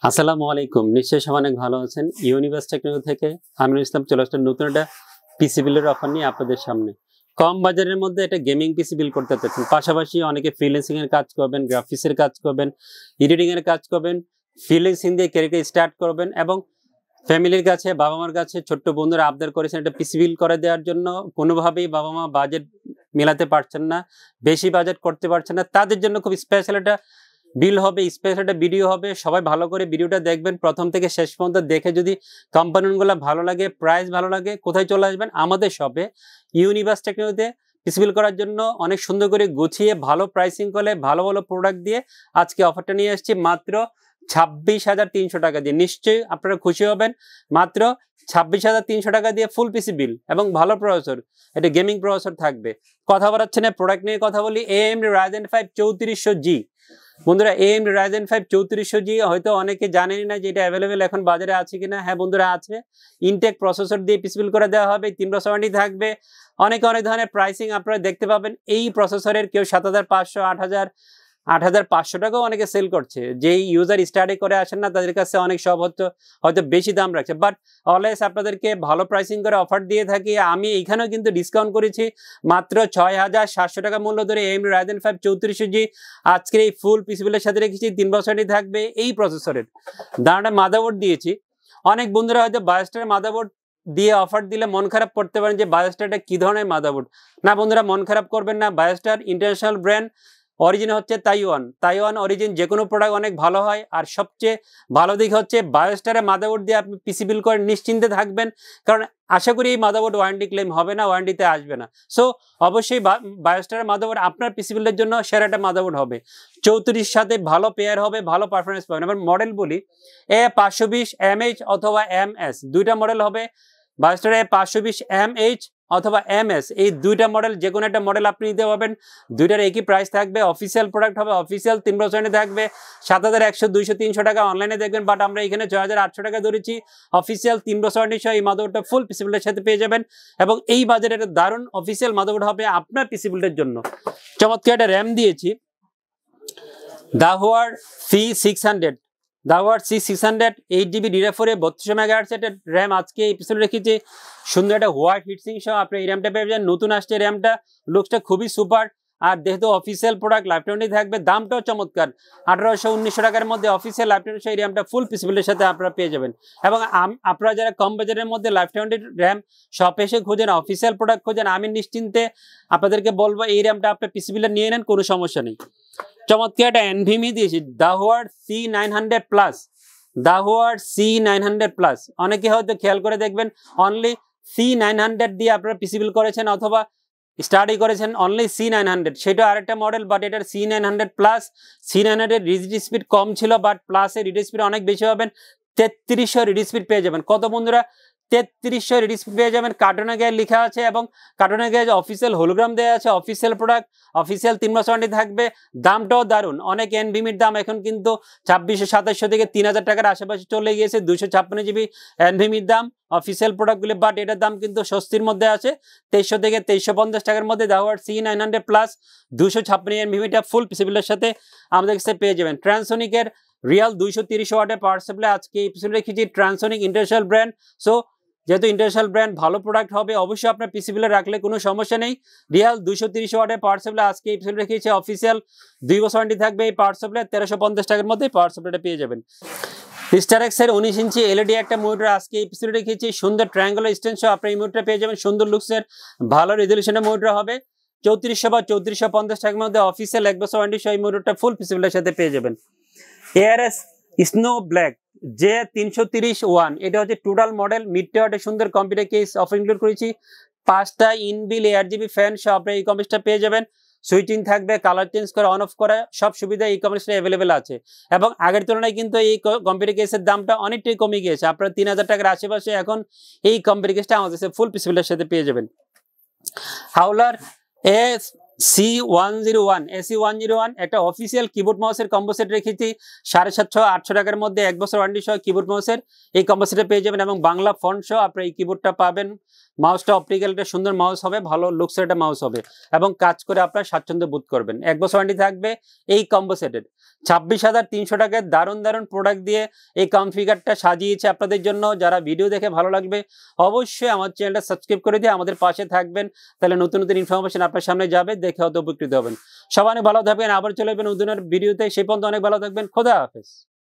আসসালামু আলাইকুম। নিশ্চয়ই সবাই অনেক ভালো আছেন। ইউনিভার্স টেকনোলজি থেকে আমিনুল ইসলাম চলে আসলাম নতুন একটা পিসি বিলের অফার নিয়ে আপনাদের সামনে। কম বাজারের মধ্যে একটা গেমিং পিসি বিল করতে চাচ্ছেন, পাশাপাশি অনেকে ফ্রিল্যান্সিং এর কাজ করবেন, গ্রাফিক্সের কাজ করবেন, এডিটিং এর কাজ করবেন, ফ্রিল্যান্সিং দিয়ে ক্যারিয়ার স্টার্ট করবেন এবং ফ্যামিলির কাছে, বাবা মার কাছে ছোট্ট বন্ধুরা আবদার করেছেন একটা পিসি বিল করে দেওয়ার জন্য। কোনোভাবেই বাবা মা বাজেট মেলাতে পারছেন না, বেশি বাজেট করতে পারছেন না, তাদের জন্য খুব স্পেশাল একটা বিল হবে, স্পেশাল একটা ভিডিও হবে। সবাই ভালো করে ভিডিওটা দেখবেন, প্রথম থেকে শেষ পর্যন্ত দেখে যদি কম্পোনেন্টগুলো ভালো লাগে, প্রাইস ভালো লাগে, কোথায় চলে আসবেন আমাদের শপে ইউনিভার্স টেকনোলজিতে পিসি বিল করার জন্য। অনেক সুন্দর করে গুছিয়ে ভালো প্রাইসিং করে ভালো ভালো প্রোডাক্ট দিয়ে আজকে অফারটা নিয়ে আসছি মাত্র 26,300 টাকা দিয়ে। নিশ্চয়ই আপনারা খুশি হবেন। মাত্র 26,300 টাকা দিয়ে ফুল পিসি বিল এবং ভালো প্রসেসর, এটা গেমিং প্রসেসর থাকবে। কথা বলাচ্ছে না, প্রোডাক্ট নিয়ে কথা বলি। AMD Ryzen 5 3400G বন্ধুরা, AMD Ryzen 5 3400G হয়তো অনেকে জানেনই না যে এটা অ্যাভেলেবেল এখন বাজারে আছে কিনা। হ্যাঁ বন্ধুরা, আছে। ইনটেক প্রসেসর দিয়ে পিসি বিল করে দেওয়া হবে, 3 বছর ওয়ারেন্টি থাকবে। অনেক ধরনের প্রাইসিং আপনারা দেখতে পাবেন। এই প্রসেসরের কেউ 7,500, 8,000, 8,500 টাকাও অনেকে সেল করছে। যেই ইউজার স্টাডি করে আসেন না, তাদের কাছে অনেক সব হয়তো বেশি দাম রাখছে, বাট অলওয়েজ আপনাদেরকে ভালো প্রাইসিং করে অফার দিয়ে থাকি। আমি এখানেও কিন্তু ডিসকাউন্ট করেছি। মাত্র 6,700 টাকা মূল্য ধরে AMD Ryzen 5 3400G আজকের এই ফুল পিসি বিলের সাথে রেখেছি। 3 বছরই থাকবে এই প্রসেসরের। দাঁড়াটা মাদারবোর্ড দিয়েছি। অনেক বন্ধুরা হয়তো বায়োস্টার মাদারবোর্ড দিয়ে অফার দিলে মন খারাপ করতে পারেন যে বায়োস্টারটা কি ধরনের মাদারবোর্ড। না বন্ধুরা, মন খারাপ করবেন না। বায়োস্টার ইন্টারন্যাশনাল ব্র্যান্ড, অরিজিন হচ্ছে তাইওয়ান অরিজিন। যে কোনো প্রোডাক্ট অনেক ভালো হয়। আর সবচেয়ে ভালো দিক হচ্ছে বায়োস্টারের মাদারবোর্ড দিয়ে আপনি পিসি বিল করে নিশ্চিন্তে থাকবেন, কারণ আশা করি এই মাদারবোর্ড ওয়ারেন্টি ক্লেম হবে না, ওয়ারেন্টিতে আসবে না। সো অবশ্যই বায়োস্টারের মাদারবোর্ড আপনার পিসি বিলের জন্য সেরা একটা মাদারবোর্ড হবে। 34 সাথে ভালো পেয়ার হবে, ভালো পারফরমেন্স পাবেন। এবার মডেল বলি, A520MH অথবা MS দুইটা মডেল হবে। বায়োস্টারের A520MH অথবা MS, এই দুইটা মডেল যে কোনো একটা মডেল আপনি নিতে পারবেন। দুইটার একই প্রাইস থাকবে। অফিসিয়াল প্রোডাক্ট হবে, অফিসিয়াল 3 বছরে থাকবে। 7,100, 200, 300 টাকা অনলাইনে দেখবেন, বাট আমরা এখানে 6,800 টাকা ধরেছি। অফিসিয়াল 3 বছর সহ এই মাদারবোর্ডটা ফুল পিসি বিল্ডের সাথে পেয়ে যাবেন এবং এই বাজারে একটা দারুণ অফিসিয়াল মাদারবোর্ড হবে আপনার পিসি বিল্ডের জন্য। চমৎকার একটা র্যাম দিয়েছি, দাহুয়ার C600, দাহুয়ার C600 8GB DDR4 32 MHz এর র্যাম আজকে এই পিছনে রেখেছি। সুন্দর একটা হোয়াইট হিটসিং সহ আপনি এই র্যামটা পেয়ে যাবেন। নতুন আসছে র্যামটা, লুকসটা খুবই সুপার। আর যেহেতু অফিসিয়াল প্রোডাক্ট, লাইফ টাইম থাকবে। দামটাও চমৎকার, 1,800-1,900 টাকার মধ্যে অফিসিয়াল লাইফ টাইম এই র্যামটা ফুল পিসি বিল্ডের সাথে আপনারা পেয়ে যাবেন। এবং আপনারা যারা কম বাজারের মধ্যে লাইফ টাইম র্যাম শপে এসে খোঁজেন, অফিসিয়াল প্রোডাক্ট খোঁজেন, আমি নিশ্চিন্তে আপনাদেরকে বলবো এই র্যামটা আপনার পিসি বিল্ডে নিয়ে নেন, কোনো সমস্যা নেই। চমৎকার একটা এনভিএমই দিয়েছি, দাহুয়ার C900+, দাহুয়ার C900+। অনেকে হয়তো খেয়াল করে দেখবেন অনলি C900 দিয়ে আপনারা পিসি বিল করেছেন অথবা স্টাডি করেছেন অনলি C900, সেটা আরেকটা মডেল, বাট এটার C900+। C900 রিড স্পিড কম ছিল, বাট প্লাসের রিড স্পিড অনেক বেশি পাবেন। 3300 রিড স্পিড পেয়ে যাবেন। কত বন্ধুরা? 3300 রিড স্পিড পেয়ে যাবেন। কার্টুনে গায়ে লেখা আছে এবং কার্টুনে গায়ে অফিসিয়াল হোলোগ্রাম দেওয়া আছে। অফিসিয়াল প্রোডাক্ট, অফিসিয়াল 3 বছর ওয়ারেন্টি থাকবে। দামটাও দারুণ। অনেক এনভিএমির দাম এখন কিন্তু 2,200-2,700 থেকে 3,000 টাকার আশেপাশে চলে গিয়েছে 256GB এনভিএমির দাম অফিসিয়াল প্রোডাক্টগুলি, বাট এটার দাম কিন্তু স্বস্তির মধ্যে আছে 2300 থেকে 2350 টাকার মধ্যে। দাহুয়ার C900+, 256 এনভিএমিটা ফুল পিসি বিলের সাথে আমাদের কাছে পেয়ে যাবেন। ট্রান্সোনিকের রিয়াল 230 ওয়াটের পাওয়ার সাপ্লাই আজকে এই পিছনে রেখেছি। ট্রান্সোনিক ইন্টারন্যাশনাল ব্র্যান্ড। সো যেহেতু ইন্টারন্যাশনাল ব্র্যান্ড, ভালো প্রোডাক্ট হবে, অবশ্যই আপনার পিসি বিলে রাখলে কোনো সমস্যা নেই। রিয়াল 230 ওয়াটের পাওয়ার সাপ্লাই আজকে এই পিছনে রেখেছি। অফিসিয়াল 2 বছর ওয়ারেন্টি থাকবে এই পাওয়ার সাপ্লাই। 1350 টাকার মধ্যে পাওয়ার সাপ্লাইটা পেয়ে যাবেন। স্টারেক্সের 19 ইঞ্চি এলইডি একটা মনিটর আজকে এই পিছনে রেখেছি। সুন্দর ট্রায়াঙ্গুলার স্ট্যান্ড সহ আপনি এই মনিটরটা পেয়ে যাবেন। সুন্দর লুকসের ভালো রেজলিউশনের মনিটর হবে। 3400 বা 3450 টাকার মধ্যে অফিসিয়াল 1 বছর ওয়ারেন্টি সহ এই মনিটরটা ফুল পিসি বিলের সাথে পেয়ে যাবেন। ARS স্নো ব্ল্যাক J330-1, এটা হচ্ছে টোটাল মডেল। মিড টাওয়ারে সুন্দর কম্পিউটার কেস অফার ইনক্লুড করেছি। 5টা ইনবিল 8GB ফ্যান সহ আপনি এই কম্পিউটারটা পেয়ে যাবেন। সুইচিং থাকবে, কালার চেঞ্জ করা, অন অফ করা, সব সুবিধা এই কম্পিউটারে অ্যাভেলেবেল আছে। এবং আগের তুলনায় কিন্তু এই কম্পিউটার কেসের দামটা অনেকটাই কমে গিয়েছে। আপনারা 3,000 টাকার আশেপাশে এখন এই কম্পিউটার কেসটা আমাদের ফুল পিসি বিলের সাথে পেয়ে যাবেন। হাওলার C101 AC101 একটা অফিসিয়াল কিবোর্ড মাউসের কম্বো সেট রেখেছি 750-800 টাকার মধ্যে 1 বছর ওয়ারেন্টি সহ কিবোর্ড মাউসের এই কম্বো সেটে পেয়ে যাবেন এবং বাংলা ফন্ট সহ আপনারা এই কিবোর্ডটা পাবেন। মাউসটা অপটিক্যাল একটা সুন্দর মাউস হবে, ভালো লুকসের একটা মাউস হবে এবং কাজ করে আপনারা স্বাচ্ছন্দ্য বোধ করবেন। 1 বছর ওয়ারেন্টি থাকবে এই কম্বো সেটের। 26,300 টাকার দারুণ দারুণ প্রোডাক্ট দিয়ে এই কনফিগারটা সাজিয়েছে আপনাদের জন্য। যারা ভিডিও দেখে ভালো লাগবে অবশ্যই আমার চ্যানেলটা সাবস্ক্রাইব করে দিয়ে আমাদের পাশে থাকবেন, তাহলে নতুন নতুন ইনফরমেশন আপনার সামনে যাবে, দেখে হয়তো উপকৃত হবেন। সবাই অনেক ভালো থাকবেন, আবার চলে আসবেন নতুন ভিডিওতে। সেই পর্যন্ত অনেক ভালো থাকবেন। খোদা হাফেজ।